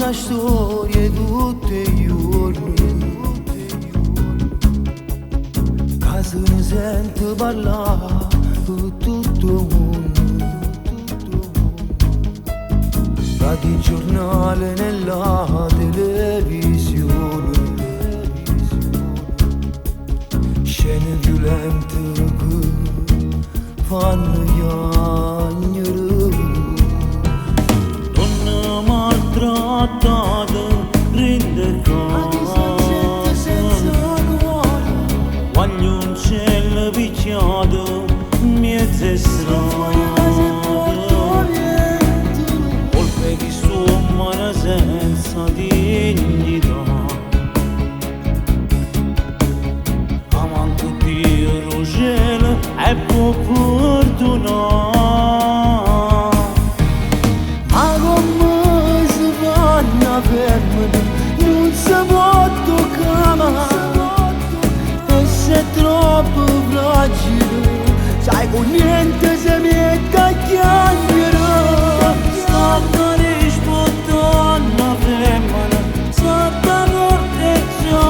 una storia tutti i giorni, che se ne sente parlare per tutto il mondo, dal giornale nella televisione, scene violente che fanno piangere. Donna maltrattata rende casa, quando un cielo picchiato mezza strada, colpe di somma senza dignità, amanto Dio lo cielo e può perdonare. Non si può toccare e se è troppo fragile, sai con niente si mette a chiacchiere. Sta rispettando la femmina, sta corteggiando,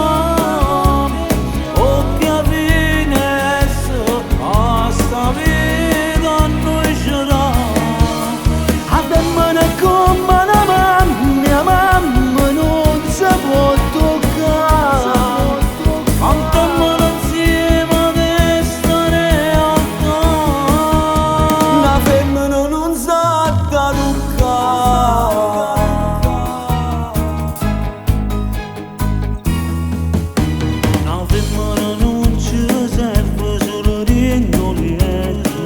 o che adesso a sta vita noi c'era. A femmina è come la mamma non si può toccare, Cantiamo insieme questa realtà. la femmina non sa da toccare. Una femmina non ci serve solo rinnovietto,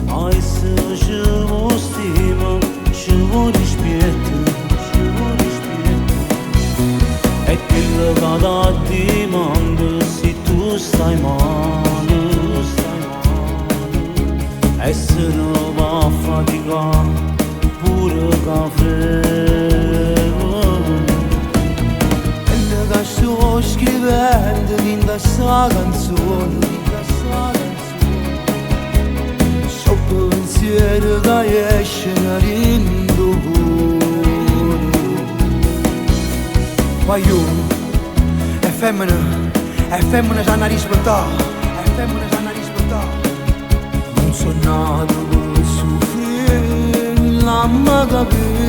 a essa ci vuole stima, ci vuole rispetto, e quello che da dimanda se tu stai male, e se non va a faticare pure caffè. Quello che sto scrivendo in questa canzone, so pensiero che esce dall'indocuore. Ma io, è femmina c'hanno rispettato, è femmina c'hanno rispettato. Non sono nato per soffrire, la capire.